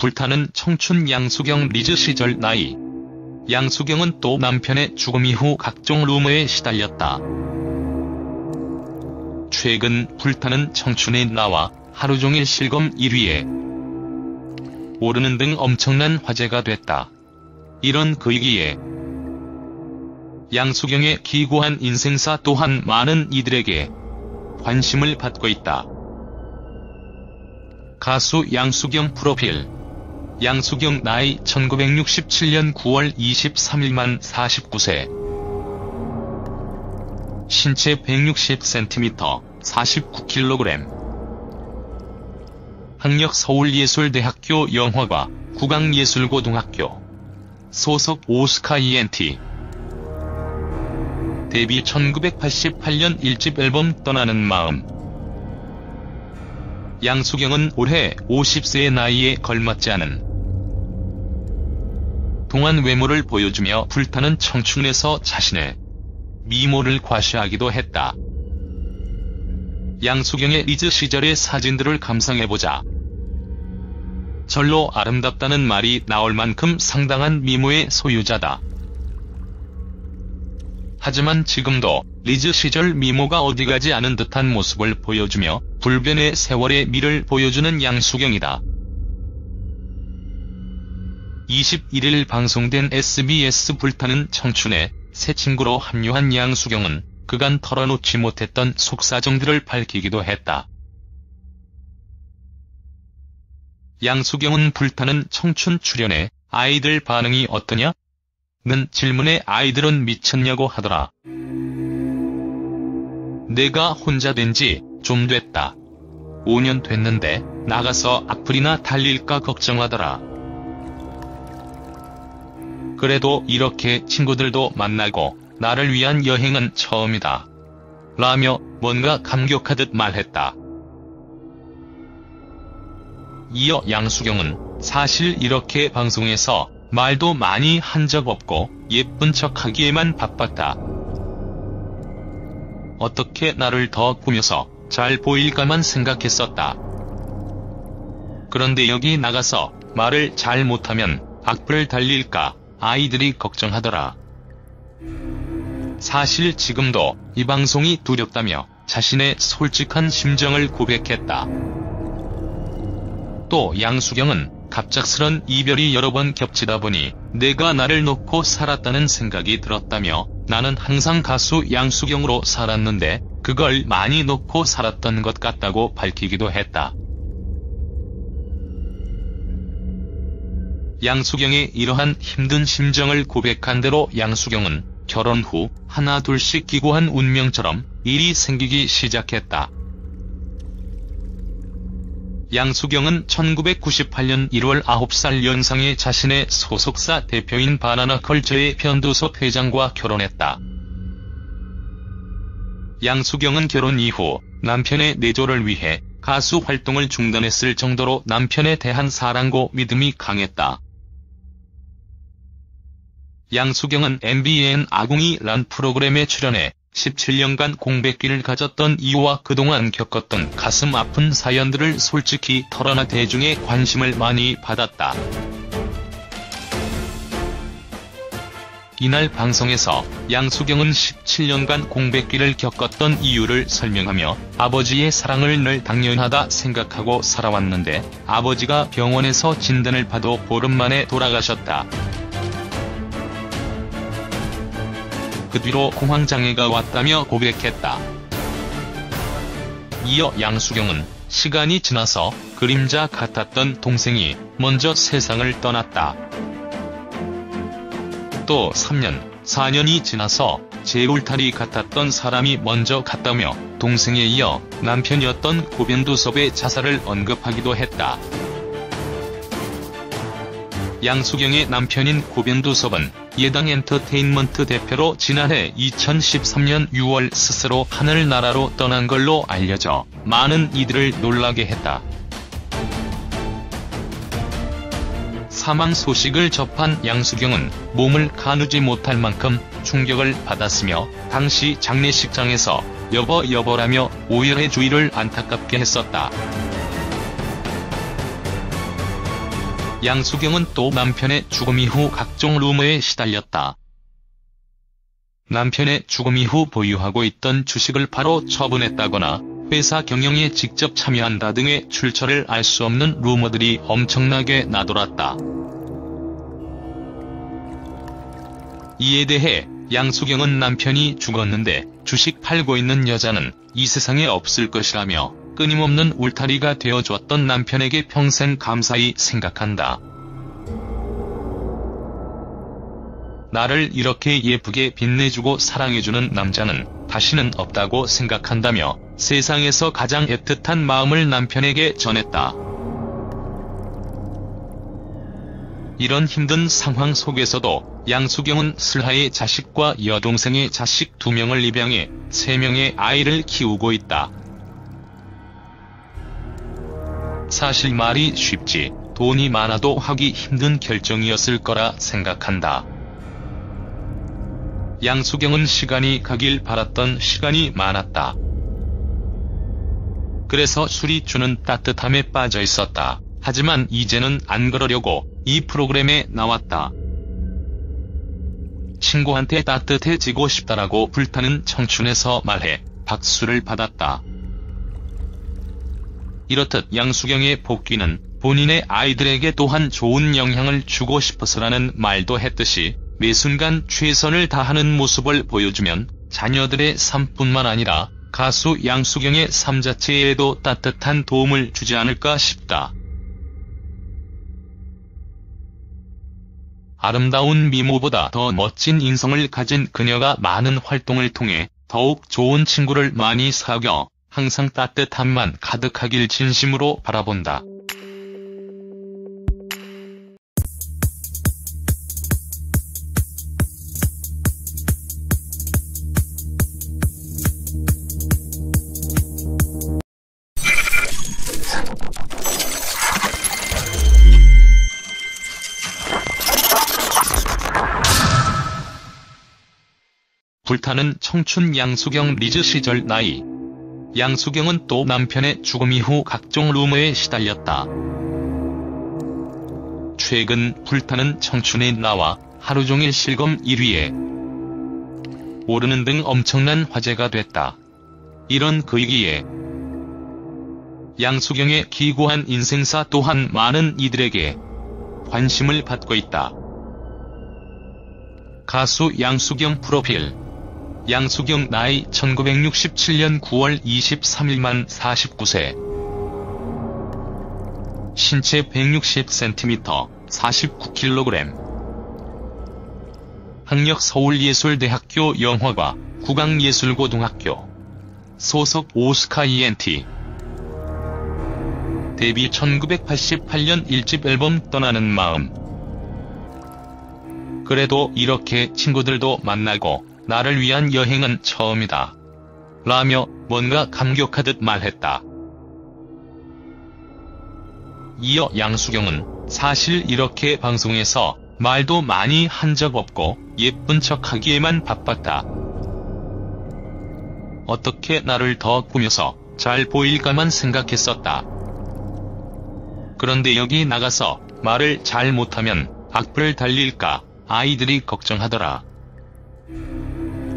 불타는 청춘 양수경 리즈 시절 나이. 양수경은 또 남편의 죽음 이후 각종 루머에 시달렸다. 최근 불타는 청춘에 나와 하루종일 실검 1위에 오르는 등 엄청난 화제가 됐다. 이런 그이기에 양수경의 기구한 인생사 또한 많은 이들에게 관심을 받고 있다. 가수 양수경 프로필. 양수경 나이 1967년 9월 23일 만 49세. 신체 160cm, 49kg. 학력 서울예술대학교 영화과, 국악예술고등학교. 소속 오스카 ENT. 데뷔 1988년 1집 앨범 떠나는 마음. 양수경은 올해 50세의 나이에 걸맞지 않은 동안 외모를 보여주며 불타는 청춘에서 자신의 미모를 과시하기도 했다. 양수경의 리즈 시절의 사진들을 감상해보자. 절로 아름답다는 말이 나올 만큼 상당한 미모의 소유자다. 하지만 지금도 리즈 시절 미모가 어디가지 않은 듯한 모습을 보여주며 불변의 세월의 미를 보여주는 양수경이다. 21일 방송된 SBS 불타는 청춘에 새 친구로 합류한 양수경은 그간 털어놓지 못했던 속사정들을 밝히기도 했다. 양수경은 불타는 청춘 출연에 아이들 반응이 어떠냐? 는 질문에 아이들은 미쳤냐고 하더라. 내가 혼자 된 지 좀 됐다. 5년 됐는데 나가서 악플이나 달릴까 걱정하더라. 그래도 이렇게 친구들도 만나고 나를 위한 여행은 처음이다. 라며 뭔가 감격하듯 말했다. 이어 양수경은 사실 이렇게 방송에서 말도 많이 한 적 없고 예쁜 척하기에만 바빴다. 어떻게 나를 더 꾸며서 잘 보일까만 생각했었다. 그런데 여기 나가서 말을 잘 못하면 악플 달릴까 아이들이 걱정하더라. 사실 지금도 이 방송이 두렵다며 자신의 솔직한 심정을 고백했다. 또 양수경은 갑작스런 이별이 여러 번 겹치다 보니 내가 나를 놓고 살았다는 생각이 들었다며 나는 항상 가수 양수경으로 살았는데 그걸 많이 놓고 살았던 것 같다고 밝히기도 했다. 양수경의 이러한 힘든 심정을 고백한 대로 양수경은 결혼 후 하나 둘씩 기구한 운명처럼 일이 생기기 시작했다. 양수경은 1998년 1월 9살 연상의 자신의 소속사 대표인 바나나컬처의 변두섭 회장과 결혼했다. 양수경은 결혼 이후 남편의 내조를 위해 가수 활동을 중단했을 정도로 남편에 대한 사랑고 믿음이 강했다. 양수경은 MBN 아궁이란 프로그램에 출연해 17년간 공백기를 가졌던 이유와 그동안 겪었던 가슴 아픈 사연들을 솔직히 털어놔 대중의 관심을 많이 받았다. 이날 방송에서 양수경은 17년간 공백기를 겪었던 이유를 설명하며 아버지의 사랑을 늘 당연하다 생각하고 살아왔는데 아버지가 병원에서 진단을 받아 보름 만에 돌아가셨다. 그 뒤로 공황장애가 왔다며 고백했다. 이어 양수경은 시간이 지나서 그림자 같았던 동생이 먼저 세상을 떠났다. 또 3년, 4년이 지나서 제 울타리 같았던 사람이 먼저 갔다며 동생에 이어 남편이었던 고변두섭의 자살을 언급하기도 했다. 양수경의 남편인 고변두섭은 예당 엔터테인먼트 대표로 지난해 2013년 6월 스스로 하늘나라로 떠난 걸로 알려져 많은 이들을 놀라게 했다. 사망 소식을 접한 양수경은 몸을 가누지 못할 만큼 충격을 받았으며 당시 장례식장에서 여보라며 오열의 주위를 안타깝게 했었다. 양수경은 또 남편의 죽음 이후 각종 루머에 시달렸다. 남편의 죽음 이후 보유하고 있던 주식을 바로 처분했다거나 회사 경영에 직접 참여한다 등의 출처를 알 수 없는 루머들이 엄청나게 나돌았다. 이에 대해 양수경은 남편이 죽었는데 주식 팔고 있는 여자는 이 세상에 없을 것이라며 끊임없는 울타리가 되어줬던 남편에게 평생 감사히 생각한다. 나를 이렇게 예쁘게 빛내주고 사랑해주는 남자는 다시는 없다고 생각한다며 세상에서 가장 애틋한 마음을 남편에게 전했다. 이런 힘든 상황 속에서도 양수경은 슬하의 자식과 여동생의 자식 2명을 입양해 3명의 아이를 키우고 있다. 사실 말이 쉽지 돈이 많아도 하기 힘든 결정이었을 거라 생각한다. 양수경은 시간이 가길 바랐던 시간이 많았다. 그래서 술이 주는 따뜻함에 빠져 있었다. 하지만 이제는 안 그러려고 이 프로그램에 나왔다. 친구한테 따뜻해지고 싶다라고 불타는 청춘에서 말해 박수를 받았다. 이렇듯 양수경의 복귀는 본인의 아이들에게 또한 좋은 영향을 주고 싶어서라는 말도 했듯이 매 순간 최선을 다하는 모습을 보여주면 자녀들의 삶뿐만 아니라 가수 양수경의 삶 자체에도 따뜻한 도움을 주지 않을까 싶다. 아름다운 미모보다 더 멋진 인성을 가진 그녀가 많은 활동을 통해 더욱 좋은 친구를 많이 사귀어 항상 따뜻함만 가득하길 진심으로 바라본다. 불타는 청춘 양수경 리즈 시절 나이. 양수경은 또 남편의 죽음 이후 각종 루머에 시달렸다. 최근 불타는 청춘에 나와 하루종일 실검 1위에 오르는 등 엄청난 화제가 됐다. 이런 그이기에 양수경의 기구한 인생사 또한 많은 이들에게 관심을 받고 있다. 가수 양수경 프로필. 양수경 나이 1967년 9월 23일 만 49세. 신체 160cm, 49kg. 학력 서울예술대학교 영화과, 국악예술고등학교. 소속 오스카 ENT. 데뷔 1988년 1집 앨범 떠나는 마음. 그래도 이렇게 친구들도 만나고 나를 위한 여행은 처음이다. 라며 뭔가 감격하듯 말했다. 이어 양수경은 사실 이렇게 방송에서 말도 많이 한 적 없고 예쁜 척하기에만 바빴다. 어떻게 나를 더 꾸며서 잘 보일까만 생각했었다. 그런데 여기 나가서 말을 잘 못하면 악플 달릴까 아이들이 걱정하더라.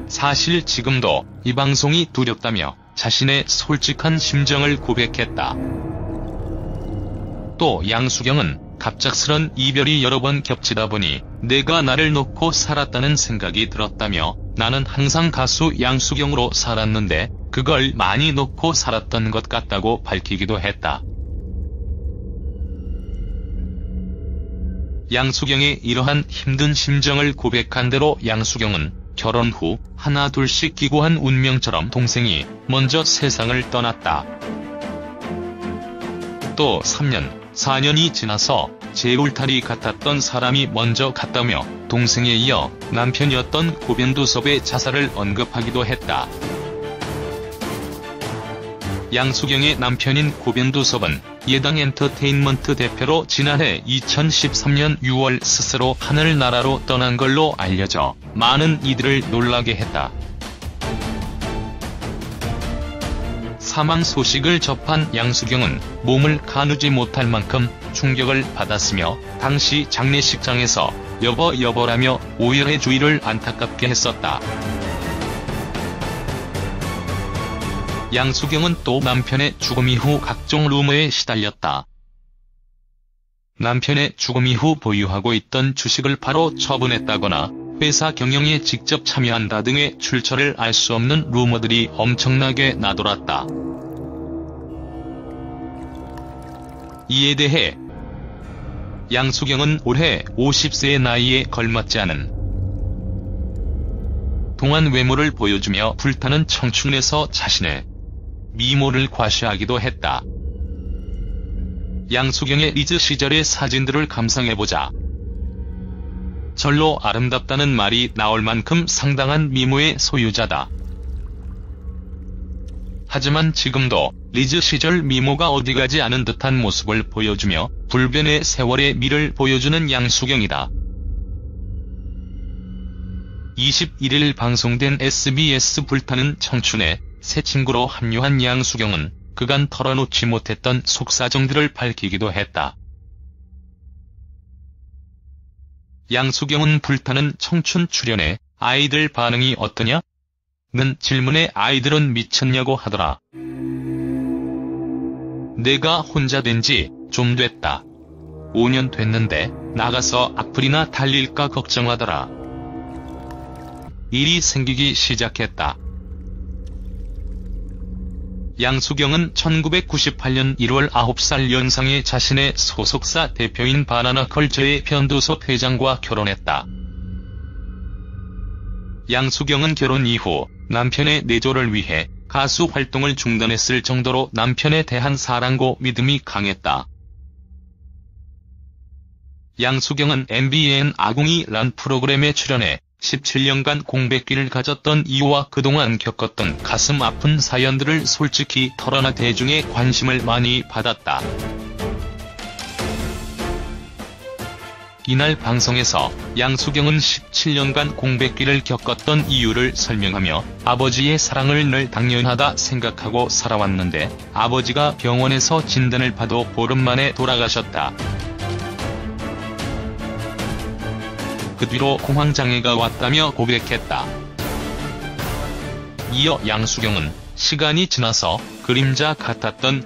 사실 지금도 이 방송이 두렵다며 자신의 솔직한 심정을 고백했다. 또 양수경은 갑작스런 이별이 여러 번 겹치다 보니 내가 나를 놓고 살았다는 생각이 들었다며 나는 항상 가수 양수경으로 살았는데 그걸 많이 놓고 살았던 것 같다고 밝히기도 했다. 양수경의 이러한 힘든 심정을 고백한 대로 양수경은 결혼 후 하나 둘씩 기구한 운명처럼 동생이 먼저 세상을 떠났다. 또 3년, 4년이 지나서 제 울타리 같았던 사람이 먼저 갔다며 동생에 이어 남편이었던 고변두섭의 자살을 언급하기도 했다. 양수경의 남편인 고변두섭은 예당 엔터테인먼트 대표로 지난해 2013년 6월 스스로 하늘나라로 떠난 걸로 알려져 많은 이들을 놀라게 했다. 사망 소식을 접한 양수경은 몸을 가누지 못할 만큼 충격을 받았으며 당시 장례식장에서 여보 여보라며 오열의 주위를 안타깝게 했었다. 양수경은 또 남편의 죽음 이후 각종 루머에 시달렸다. 남편의 죽음 이후 보유하고 있던 주식을 바로 처분했다거나 회사 경영에 직접 참여한다 등의 출처를 알 수 없는 루머들이 엄청나게 나돌았다. 이에 대해 양수경은 올해 50세의 나이에 걸맞지 않은 동안 외모를 보여주며 불타는 청춘에서 자신의 미모를 과시하기도 했다. 양수경의 리즈 시절의 사진들을 감상해보자. 절로 아름답다는 말이 나올 만큼 상당한 미모의 소유자다. 하지만 지금도 리즈 시절 미모가 어디가지 않은 듯한 모습을 보여주며 불변의 세월의 미를 보여주는 양수경이다. 21일 방송된 SBS 불타는 청춘에 새 친구로 합류한 양수경은 그간 털어놓지 못했던 속사정들을 밝히기도 했다. 양수경은 불타는 청춘 출연에 아이들 반응이 어떠냐? 는 질문에 아이들은 미쳤냐고 하더라. 내가 혼자 된 지 좀 됐다. 5년 됐는데 나가서 악플이나 달릴까 걱정하더라. 일이 생기기 시작했다. 양수경은 1998년 1월 9살 연상의 자신의 소속사 대표인 바나나컬처의 변도섭 회장과 결혼했다. 양수경은 결혼 이후 남편의 내조를 위해 가수 활동을 중단했을 정도로 남편에 대한 사랑고 믿음이 강했다. 양수경은 MBN 아궁이란 프로그램에 출연해 17년간 공백기를 가졌던 이유와 그동안 겪었던 가슴 아픈 사연들을 솔직히 털어놔 대중의 관심을 많이 받았다. 이날 방송에서 양수경은 17년간 공백기를 겪었던 이유를 설명하며 아버지의 사랑을 늘 당연하다 생각하고 살아왔는데 아버지가 병원에서 진단을 받아 보름 만에 돌아가셨다. 그 뒤로 공황장애가 왔다며 고백했다. 이어 양수경은 시간이 지나서 그림자 같았던